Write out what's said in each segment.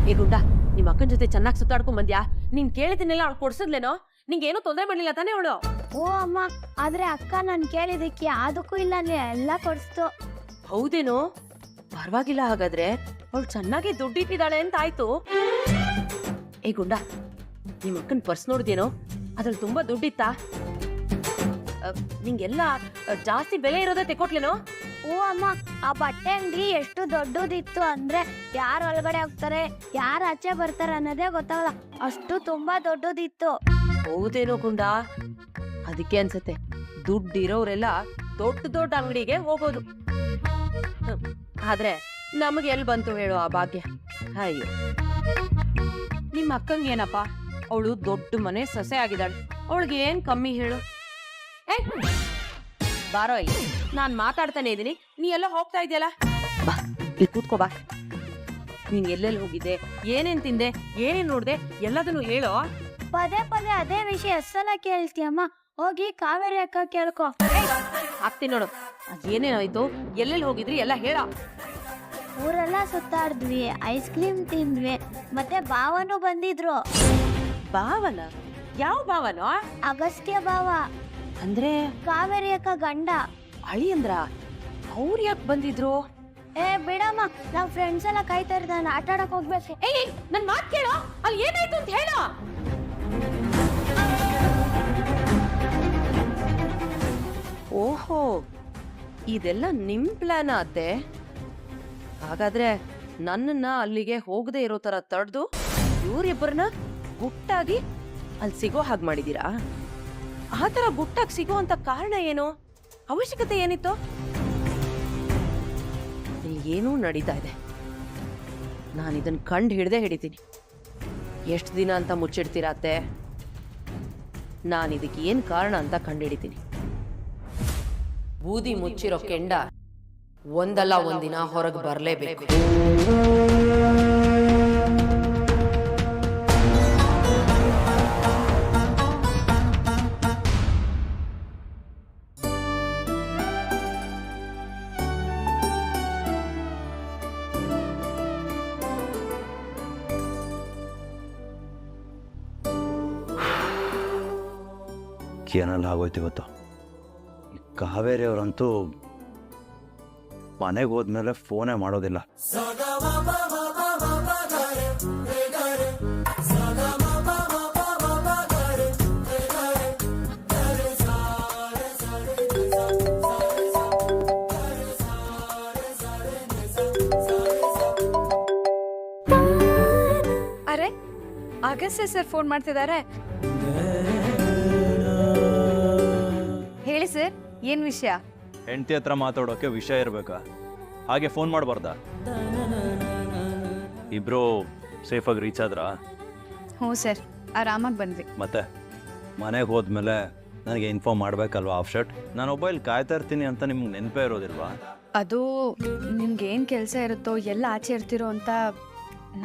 ಏ ಗುಂಡ, ನಿಮ್ಮ ಅಕ್ಕನ ಜೊತೆ ಚೆನ್ನಾಗಿ ಸುತ್ತಾಡ್ಕೊಂಡ್ ಬಂದ್ಯಾ? ನೀನ್ ಕೇಳಿದಿನೆಲ್ಲ ಅವ್ಳು ಕೊಡ್ಸದ್ಲೇನೋ? ನಿಂಗೇನು ತೊಂದರೆ ಮಾಡ್ಲಿಲ್ಲ ತಾನೇ ಅವಳು? ಓ ಅಮ್ಮ, ಆದ್ರೆ ಅಕ್ಕ ನಾನು ಕೇಳಿದಕ್ಕೆ ಅದಕ್ಕೂ ಇಲ್ಲ ಎಲ್ಲ ಕೊಡ್ಸ್ತು. ಹೌದೇನೋ? ಪರವಾಗಿಲ್ಲ. ಹಾಗಾದ್ರೆ ಅವಳು ಚೆನ್ನಾಗಿ ದುಡ್ಡಿಟ್ಟಿದ್ದಾಳೆ ಅಂತ ಆಯ್ತು. ಏ ಗುಂಡ, ನಿಮ್ಮ ಅಕ್ಕನ ಪರ್ಸ್ ನೋಡಿದೇನೋ? ಅದ್ರಲ್ಲಿ ತುಂಬಾ ದುಡ್ಡಿತ್ತಾ? ನಿಂಗೆಲ್ಲ ಜಾಸ್ತಿ ಬೆಲೆ ಇರೋದೇ ತೆಕೊಟ್ಲೇನೋ? ಓ ಅಮ್ಮ, ಆ ಬಟ್ಟೆ ಅಂಗಡಿ ಎಷ್ಟು ದೊಡ್ಡದಿತ್ತು ಅಂದ್ರೆ ಯಾರು ಒಳಗಡೆ ಹೋಗ್ತಾರೆ ಯಾರು ಆಚೆ ಬರ್ತಾರೆ ಅನ್ನೋದೇ ಗೊತ್ತಾಗಲ್ಲ, ಅಷ್ಟು ತುಂಬಾ ದೊಡ್ಡದಿತ್ತು. ಹೌದೇನೋ ಗುಂಡ? ಅದಕ್ಕೆ ಅನ್ಸತ್ತೆ ದುಡ್ಡಿರೋರೆಲ್ಲ ದೊಡ್ಡ ದೊಡ್ಡ ಅಂಗಡಿಗೆ ಹೋಗೋದು. ಆದ್ರೆ ನಮಗೆ ಎಲ್ಲಿ ಬಂತು ಹೇಳು ಆ ಭಾಗ್ಯ? ಅಯ್ಯೋ, ನಿಮ್ಮ ಅಕ್ಕಂಗೆ ಏನಪ್ಪ, ಅವಳು ದೊಡ್ಡ ಮನೆ ಸೊಸೆ ಆಗಿದ್ದಾಳೆ, ಅವಳಿಗೆ ಏನ್ ಕಮ್ಮಿ ಹೇಳು? ಬಾರೋ ಇಲ್ಲಿ, ನಾನ್ ಮಾತಾಡ್ತಾನೆ ಇದೀನಿ, ನೀ ಎಲ್ಲ ಹೋಗ್ತಾ ಇದೆಯಲ್ಲ. ಬಾ ಇಲ್ಲಿ ಕೂತ್ಕೋ ಬಾ. ನೀನ್ ಎಲ್ಲೆಲ್ಲಿ ಹೋಗಿದ್ದೆ, ಏನೇನ್ ತಿಂದೆ, ಏನೇನ್ ನೋಡ್ದೆ, ಎಲ್ಲದನ್ನು ಹೇಳೋ. ಪದೇ ಪದೇ ಅದೇ ವಿಷಯ ಎಷ್ಟೆಲ್ಲ ಕೇಳ್ತೀಯಮ್ಮ? ಹೋಗಿ ಕಾವೇರಿ ಅಕ್ಕ ಕೇಳ್ಕೊ. ಆಗ್ತೀನಿ ನೋಡು. ಏನೇನಾಯ್ತು, ಎಲ್ಲೆಲ್ಲಿ ಹೋಗಿದ್ರಿ ಎಲ್ಲ ಹೇಳ. ಊರೆಲ್ಲ ಸುತ್ತಾಡಿದ್ವಿ, ಐಸ್ ಕ್ರೀಮ್ ತಿಂದ್ವಿ, ಮತ್ತೆ ಭಾವನು ಬಂದಿದ್ರು. ಭಾವನ? ಯಾವ ಭಾವನೋ? ಅಗಸ್ತ್ಯ ಭಾವ ಅಂದ್ರೆ ಕಾವೇರಿ ಅಕ್ಕ ಗಂಡ. ಅಳಿ ಅಂದ್ರ? ಅವ್ರು ಯಾಕೆ ಬಂದಿದ್ರು? ಏ ಬಿಡಮ್ಮ, ನಾವ್ ಫ್ರೆಂಡ್ಸ್ ಎಲ್ಲ ಕಾಯ್ತಾ ಇರ್ದ, ನಾನು ಆಟ ಆಡಕ್ ಹೋಗ್ಬೇಕು. ಏಯ್, ನನ್ ಮಾತ್ ಕೇಳೋ, ಅಲ್ಲಿ ಏನಾಯ್ತು ಅಂತ ಹೇಳೋ. ಓಹೋ, ಇದೆಲ್ಲ ನಿಮ್ ಪ್ಲಾನ್ ಆತೆ? ಹಾಗಾದ್ರೆ ನನ್ನನ್ನ ಅಲ್ಲಿಗೆ ಹೋಗದೆ ಇರೋ ತರ ತಡ್ದು ಇವ್ರಿಬ್ಬರನ್ನ ಗುಟ್ಟಾಗಿ ಅಲ್ಲಿ ಸಿಗೋ ಹಾಗೆ ಮಾಡಿದೀರಾ? ಆ ತರ ಗುಟ್ಟಾಗಿ ಸಿಗೋ ಅಂತ ಕಾರಣ ಏನು? ಅವಶ್ಯಕತೆ ಏನಿತ್ತು? ಇಲ್ಲಿ ಏನೂ ನಡೀತಾ ಇದೆ. ನಾನು ಇದನ್ನ ಕಂಡು ಹಿಡಿತೀನಿ. ಎಷ್ಟು ದಿನ ಅಂತ ಮುಚ್ಚಿಡ್ತೀರಾತೆ? ನಾನು ಇದಕ್ಕೆ ಏನ್ ಕಾರಣ ಅಂತ ಕಂಡುಹಿಡಿತೀನಿ. ಬೂದಿ ಮುಚ್ಚಿರೋ ಕೆಂಡ ಒಂದಲ್ಲ ಒಂದಿನ ಹೊರಗೆ ಬರಲೇಬೇಕು. ಏನೆಲ್ಲ ಆಗೋಯ್ತು ಇವತ್ತು. ಕಾವೇರಿ ಅವರಂತೂ ಮನೆಗೆ ಹೋದ್ಮೇಲೆ ಫೋನೇ ಮಾಡೋದಿಲ್ಲ. ಅರೆ, ಅಗಸ್ತ್ಯ ಸರ್ ಫೋನ್ ಮಾಡ್ತಿದ್ದಾರೆ. ಹೇಳಿ ಸರ್, ಏನ್ ವಿಷಯ? ಹೆಂಡತಿ ಹತ್ರ ಮಾತಾಡೋಕೆ ವಿಷಯ ಇರಬೇಕಾ? ಹಾಗೆ ಫೋನ್ ಮಾಡಬಾರ್ದಾ? ಇಬ್ರು ಸೇಫಾಗಿ ರೀಚ್ ಆದ್ರಾ? ಹ್ಞೂ ಸರ್, ಆರಾಮಾಗಿ ಬಂದ್ವಿ. ಮತ್ತೆ ಮನೆಗೆ ಹೋದ್ಮೇಲೆ ನನಗೆ ಇನ್ಫಾರ್ಮ್ ಮಾಡಬೇಕಲ್ವಾ ಆಫ್ ಶರ್ಟ್? ನಾನು ಮೊಬೈಲ್ ಕಾಯ್ತಾ ಇರ್ತೀನಿ ಅಂತ ನಿಮ್ಗೆ ನೆನಪೇ ಇರೋದಿಲ್ವಾ? ಅದು ನಿಮ್ಗೆ ಏನು ಕೆಲಸ ಇರುತ್ತೋ, ಎಲ್ಲ ಆಚೆ ಇರ್ತಿರೋ ಅಂತ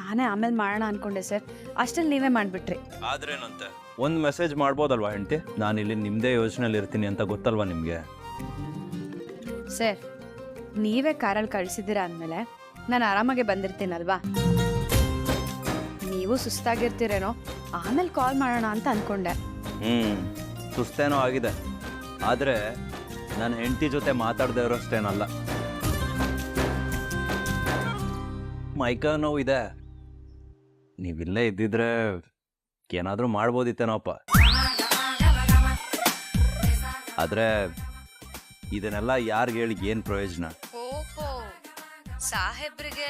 ನಾನೇ ಆಮೇಲೆ ಮಾಡೋಣ ಅನ್ಕೊಂಡೆ ಸರ್. ಅಷ್ಟಲ್ಲಿ ನೀವೇ ಮಾಡಿಬಿಟ್ರಿ. ಆದ್ರೇನಂತೆ ಒಂದು ಮೆಸೇಜ್ ಮಾಡ್ಬೋದಲ್ವಾ ಹೆಂಡತಿ? ನಾನು ಇಲ್ಲಿ ನಿಮ್ಮದೇ ಯೋಚನೆಯಲ್ಲಿ ಇರ್ತೀನಿ ಅಂತ ಗೊತ್ತಲ್ವಾ ನಿಮಗೆ? ಸರ್, ನೀವೇ ಕಾರಲ್ಲಿ ಕಳಿಸಿದ್ದೀರಾ ಅಂದಮೇಲೆ ನಾನು ಆರಾಮಾಗೆ ಬಂದಿರ್ತೀನಲ್ವಾ? ನೀವು ಸುಸ್ತಾಗಿರ್ತೀರೇನೋ, ಆಮೇಲೆ ಕಾಲ್ ಮಾಡೋಣ ಅಂತ ಅಂದ್ಕೊಂಡೆ. ಸುಸ್ತೇನೋ ಆಗಿದೆ, ಆದರೆ ನನ್ನ ಹೆಂಡತಿ ಜೊತೆ ಮಾತಾಡದೇ ಇರೋಷ್ಟೇನಲ್ಲ. ಮೈಕ ನೋವು ಇದೆ. ನೀವಿಲ್ಲೇ ಇದ್ದಿದ್ರೆ ಏನಾದರೂ ಮಾಡ್ಬೋದಿತ್ತೇನೋಪ್ಪ. ಆದರೆ ಇದನ್ನೆಲ್ಲ ಯಾರಿಗೆ ಹೇಳಿ ಏನು ಪ್ರಯೋಜನ? ಓಹೋ, ಸಾಹೇಬ್ರಿಗೆ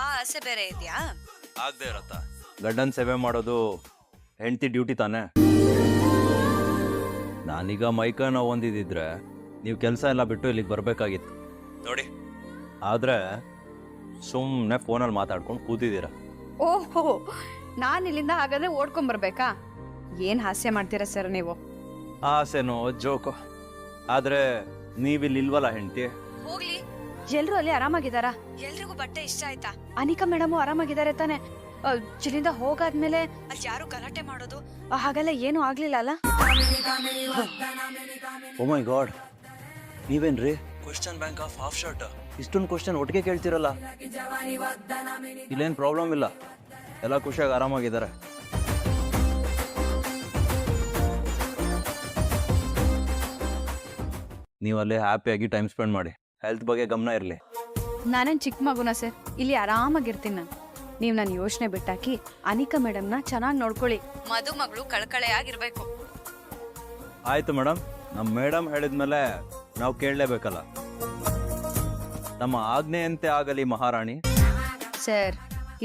ಆ ಆಸೆ ಬೇರೆ ಇದೆಯಾ? ಆಗದೆ ಇರತ್ತಾ? ಗಂಡನ ಸೇವೆ ಮಾಡೋದು ಹೆಂಡತಿ ಡ್ಯೂಟಿ ತಾನೆ. ನಾನೀಗ ಮೈಕ ನೋವು ಹೊಂದಿದ್ದಿದ್ರೆ ನೀವು ಕೆಲಸ ಎಲ್ಲ ಬಿಟ್ಟು ಇಲ್ಲಿಗೆ ಬರಬೇಕಾಗಿತ್ತು ನೋಡಿ. ಆದರೆ ಸುಮ್ಮನೆ ಫೋನಲ್ಲಿ ಮಾತಾಡ್ಕೊಂಡು ಕೂತಿದ್ದೀರ. ಓಹೋ, ನಾನು ಇಲ್ಲಿಂದ ಹಾಗಾದ್ರೆ ಓಡ್ಕೊಂಬರ್ಬೇಕಾ? ಏನು ಹಾಸ್ಯ ಮಾಡ್ತೀರಾ ಸರ್ ನೀವು? ಆಸೆನೋ ಜೋಕೋ, ಆದರೆ ನೀವಿಲ್ಲಿ ಇಲ್ವಲ್ಲ ಹೆಂಡತಿ. ಹೋಗ್ಲಿ, ಎಲ್ರು ಅಲ್ಲಿ ಆರಾಮಾಗಿದ್ದಾರಾ? ಎಲ್ರಿಗೂ ಬಟ್ಟೆ ಇಷ್ಟ ಆಯ್ತಾ? ಅನಿಕಾ ಮೇಡಮು ಆರಾಮಾಗಿದ್ದಾರೆ ತಾನೆ? ಚಿಲಿಂದ ಹೋಗಾದ್ಮೇಲೆ ಅಲ್ಲಿ ಯಾರು ಗಲಾಟೆ ಮಾಡೋದು ಹಾಗೆಲ್ಲ ಏನೂ ಆಗ್ಲಿಲ್ಲ ಅಲ್ಲ? ಓ ಮೈ ಗಾಡ್, ನೀವೇನ್ರಿ question bank of half shirt? ಇಷ್ಟೊಂದು ಕ್ವಶನ್ ಒಟ್ಟಿಗೆ ಕೇಳ್ತಿರಲ್ಲ. ಇಲ್ಲೇನು ಪ್ರಾಬ್ಲಮ್ ಇಲ್ಲ. ಎಲ್ಲ ಖುಷಿಯಾಗಿ ಆರಾಮಾಗಿದ್ದಾರೆ. ನೀವು ಅಲ್ಲಿ ಹ್ಯಾಪಿಯಾಗಿ ಟೈಮ್ ಸ್ಪೆಂಡ್ ಮಾಡಿ. ಹೆಲ್ತ್ ಬಗ್ಗೆ ಗಮನ ಇರಲಿ. ನಾನೇನು ಚಿಕ್ಕ ಮಗುನ ಸರ್, ಇಲ್ಲಿ ಆರಾಮಾಗಿರ್ತೀನಿ ನಾನು. ನೀವು ನನ್ನ ಯೋಚನೆ ಬಿಟ್ಟಾಕಿ ಅನಿಕಾ ಮೇಡಮ್ನ ಚೆನ್ನಾಗಿ ನೋಡ್ಕೊಳ್ಳಿ. ಮದುಮಗಳು ಕಳಕಳೆಯಾಗಿರ್ಬೇಕು. ಆಯ್ತು ಮೇಡಮ್, ನಮ್ಮ ಮೇಡಮ್ ಹೇಳಿದ್ಮೇಲೆ ನಾವು ಕೇಳಲೇಬೇಕಲ್ಲ. ನಮ್ಮ ಆಜ್ಞೆಯಂತೆ ಆಗಲಿ ಮಹಾರಾಣಿ. ಸರ್,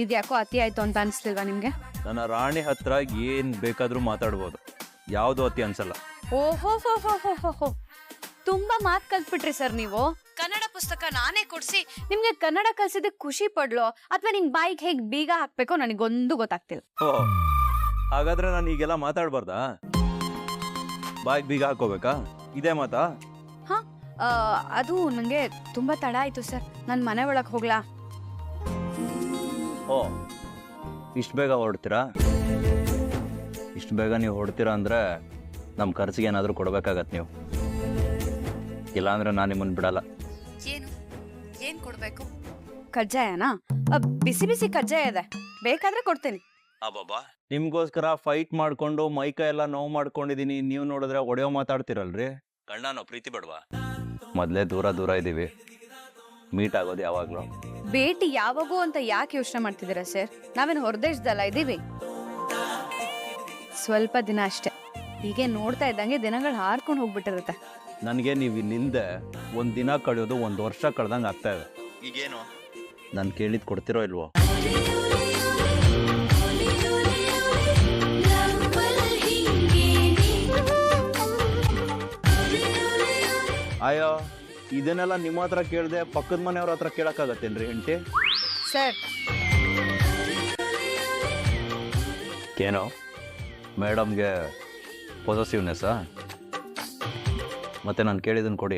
ಇದ್ಯಾಕೋ ಅತಿ ಆಯ್ತು ಅಂತ ಅನಿಸ್ಲಿಲ್ವಾ ನಿಮಗೆ? ನನ್ನ ರಾಣಿ ಹತ್ರ ಏನು ಬೇಕಾದರೂ ಮಾತಾಡ್ಬೋದು, ಯಾವುದು ಅತಿ ಅನ್ಸಲ್ಲ. ಓಹೋ ಹೋ, ತುಂಬಾ ಮಾತು ಕಲ್ತ್ಬಿಟ್ರಿ ಸರ್ ನೀವು. ಕನ್ನಡ ಪುಸ್ತಕ ನಾನೇ ಕೊಡ್ಸಿ ನಿಮ್ಗೆ ಕನ್ನಡ ಕಲ್ಸಿದ್ದಕ್ಕೆ ಖುಷಿ ಪಡ್ಲೋ ಅಥವಾ ನಿಮ್ ಬಾಯಿಗೆ ಹೇಗೆ ಬೀಗ ಹಾಕ್ಬೇಕೋ ನನಗೊಂದು ಗೊತ್ತಾಗ್ತಿಲ್ಲ. ಓ, ಹಾಗಾದ್ರೆ ನಾನು ಈಗೆಲ್ಲ ಮಾತಾಡ್ಬಾರ್ದಾ? ಬಾಯಿಗೆ ಬೀಗ ಹಾಕೋಬೇಕಾ? ಇದೇ ಮಾತಾ? ಹಾ, ಅದು ನನಗೆ ತುಂಬಾ ತಡ ಆಯ್ತು ಸರ್. ನಾನು ಮನೆ ಒಳಗೆ ಹೋಗ್ಲಾ? ಓ, ಇಷ್ಟು ಬೇಗ ಹೊರಡ್ತೀರಾ? ಇಷ್ಟು ಬೇಗ ನೀವು ಹೊರಡ್ತೀರಾ ಅಂದರೆ ನಮ್ಮ ಖರ್ಚಿಗೆ ಏನಾದರೂ ಕೊಡ್ಬೇಕಾಗತ್ತೆ ನೀವು. ಇಲ್ಲಾಂದ್ರೆ ನಾನು ನಿಮ್ಮನ್ನು ಬಿಡಲ್ಲ. ಏನ್ ಕೊಡ್ಬೇಕು? ಕಜ್ಜಾಯನಾ? ಬಿಸಿ ಬಿಸಿ ಕಜ್ಜಾಯ ಇದೆ, ಬೇಕಾದ್ರೆ ಕೊಡ್ತೀನಿ. ಅಬ್ಬಬ್ಬಾ, ನಿಮ್ಗೋಸ್ಕರ ಫೈಟ್ ಮಾಡ್ಕೊಂಡು ಮೈಕೈ ಎಲ್ಲ ನೋವು ಮಾಡ್ಕೊಂಡಿದೀನಿ. ನೀವು ನೋಡಿದ್ರೆ ಒಡೆಯೋ ಮಾತಾಡ್ತಿರಲ್ರಿ. ಗಂಡನೋ ಪ್ರೀತಿ ಬೇಡವಾ? ಮೊದಲೇ ದೂರ ಇದ್ದೀವಿ, ಮೀಟ್ ಆಗೋದು ಯಾವಾಗಲೂ. ಭೇಟಿ ಯಾವಾಗೂ ಅಂತ ಯಾಕೆ ಯೋಚನೆ ಮಾಡ್ತಿದ್ದೀರಾ ಸರ್? ನಾವೇನು ಹೊರದೇಶದಲ್ಲ ಇದ್ದೀವಿ. ಸ್ವಲ್ಪ ದಿನ ಅಷ್ಟೇ. ಹೀಗೆ ನೋಡ್ತಾ ಇದ್ದಂಗೆ ದಿನಗಳು ಹಾರ್ಕೊಂಡು ಹೋಗ್ಬಿಟ್ಟಿರುತ್ತೆ. ನನಗೆ ನೀವು ಇಲ್ಲಿಂದೆ ಒಂದು ದಿನ ಕಳೆಯೋದು 1 ವರ್ಷ ಕಳೆದಂಗೆ ಆಗ್ತಾ ಇದೆ. ಈಗೇನು ನಾನು ಕೇಳಿದ್ ಕೊಡ್ತಿರೋ ಇಲ್ವೋ? ಅಯ್ಯೋ, ಇದನ್ನೆಲ್ಲ ನಿಮ್ಮ ಹತ್ರ ಕೇಳಿದೆ, ಪಕ್ಕದ ಮನೆಯವ್ರ ಹತ್ರ ಕೇಳಕ್ಕಾಗತ್ತೇನ್ರಿ ಹೆಂಡತಿ? ಸರ್, ಏನೋ ಮೇಡಮ್ಗೆ ಪೊಸೆಸಿವ್ನೆಸ್ಸಾ? ಮತ್ತೆ ನಾನು ಕೇಳಿದ್ದನ್ನು ಕೊಡಿ.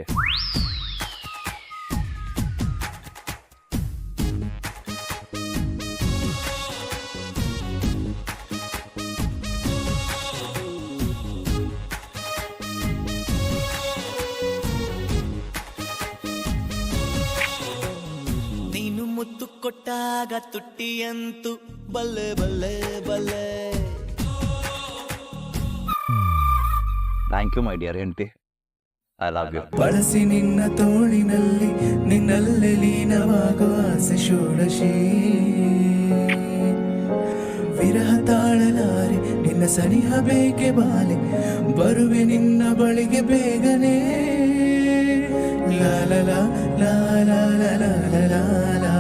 ನೀನು ಮುತ್ತು ಕೊಟ್ಟಾಗ ತುಟ್ಟಿಯಂತೂ ಬಲ್ಲೆ ಬಲ್ಲೆ ಬಲ್ಲೆ. ಥ್ಯಾಂಕ್ ಯು ಮೈ ಡಿಯರ್ ಹೆಂಡತಿ, ಐ ಲವ್ ಯು. ಬಳಸಿ ನಿನ್ನ ತೋಳಿನಲ್ಲಿ ನಿನ್ನಲ್ಲೇ ಲೀನವಾಗುವ ಆಸೆ ಷೋಡಶಿ. ವಿರಹ ತಾಳಲಾರೆ ನಿನ್ನ ಸನಿಹ ಬೇಕೆ ಬಾಲೆ, ಬರುವೆ ನಿನ್ನ ಬಳಿಗೆ ಬೇಗನೆ. ಲಾ ಲಾ ಲಾ ಲಾ ಲಾ ಲಾ ಲಾ ಲಾ ಲಾ.